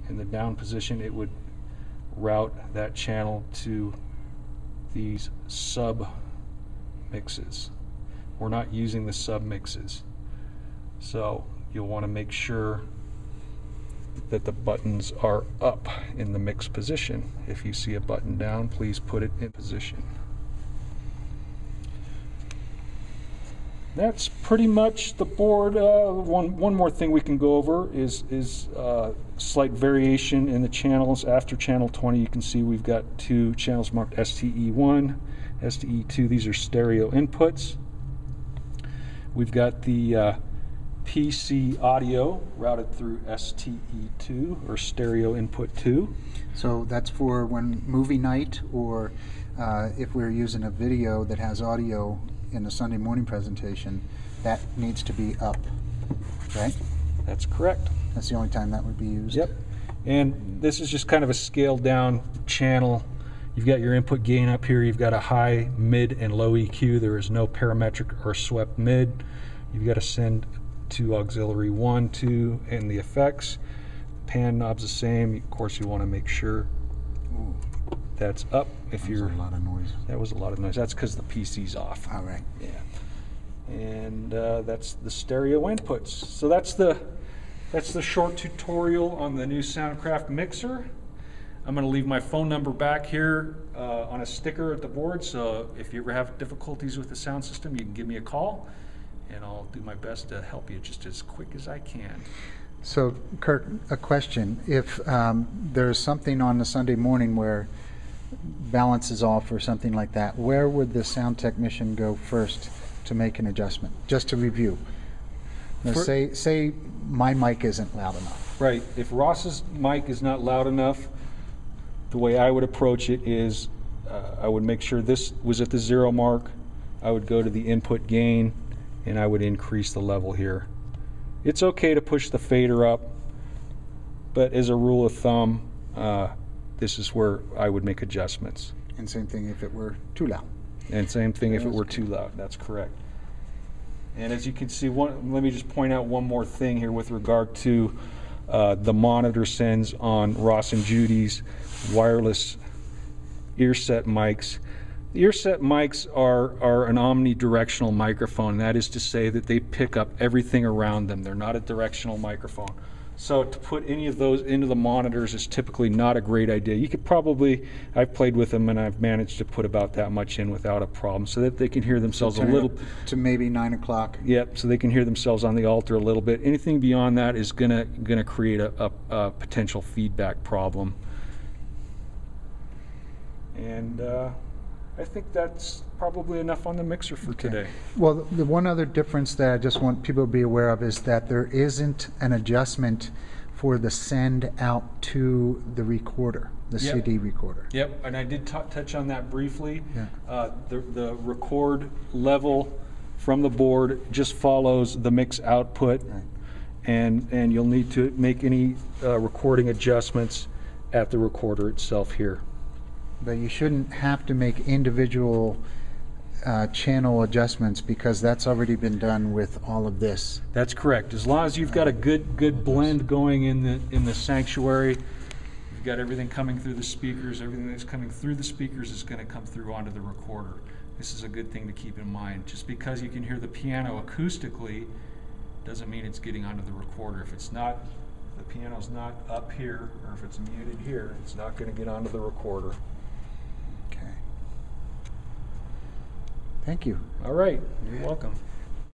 in the down position, it would route that channel to these sub mixes. We're not using the sub mixes, so you'll want to make sure that the buttons are up in the mix position. If you see a button down, please put it in position. That's pretty much the board. One more thing we can go over is slight variation in the channels. After channel 20, you can see we've got two channels marked STE1, STE2. These are stereo inputs. We've got the PC audio routed through STE2, or stereo input 2. So that's for when movie night, or if we're using a video that has audio in a Sunday morning presentation, that needs to be up, right? That's correct. That's the only time that would be used. Yep. And this is just kind of a scaled down channel. You've got your input gain up here. You've got a high, mid, and low EQ. There is no parametric or swept mid. You've got to send to auxiliary 1, 2, and the effects. Pan knob's the same. Of course, you want to make sure that's up. If you're, a lot of noise. That was a lot of noise. That's because the PC's off. All right. Yeah. And that's the stereo inputs. So that's the short tutorial on the new Soundcraft mixer. I'm going to leave my phone number back here on a sticker at the board, so if you ever have difficulties with the sound system, you can give me a call, and I'll do my best to help you just as quick as I can. So, Kirk, a question. If there's something on the Sunday morning where balance is off or something like that, where would the sound technician go first to make an adjustment? Just to review. Now, say my mic isn't loud enough. Right. If Ross's mic is not loud enough, the way I would approach it is I would make sure this was at the 0 mark. I would go to the input gain, and I would increase the level here. It's okay to push the fader up, but as a rule of thumb, this is where I would make adjustments. And same thing if it were too loud. And same thing if it were too loud. That's correct. And as you can see, let me just point out one more thing here with regard to the monitor sends on Ross and Judy's wireless earset mics. The earset mics are an omnidirectional microphone. That is to say that they pick up everything around them. They're not a directional microphone. So to put any of those into the monitors is typically not a great idea. You could probably, I've played with them and I've managed to put about that much in without a problem, so that they can hear themselves a little. To maybe 9 o'clock. Yep, so they can hear themselves on the altar a little bit. Anything beyond that is gonna create a potential feedback problem. And I think that's probably enough on the mixer for today. Well, the one other difference that I just want people to be aware of is that there isn't an adjustment for the send out to the recorder, the CD recorder. Yep, and I did touch on that briefly. Yeah. The record level from the board just follows the mix output, Right. and you'll need to make any recording adjustments at the recorder itself here. But you shouldn't have to make individual channel adjustments, because that's already been done with all of this. That's correct. As long as you've got a good blend going in the sanctuary, you've got everything coming through the speakers. Everything that's coming through the speakers is going to come through onto the recorder. This is a good thing to keep in mind. Just because you can hear the piano acoustically doesn't mean it's getting onto the recorder. If it's not, the piano's not up here, or if it's muted here, it's not going to get onto the recorder. Okay. Thank you. All right. You're welcome.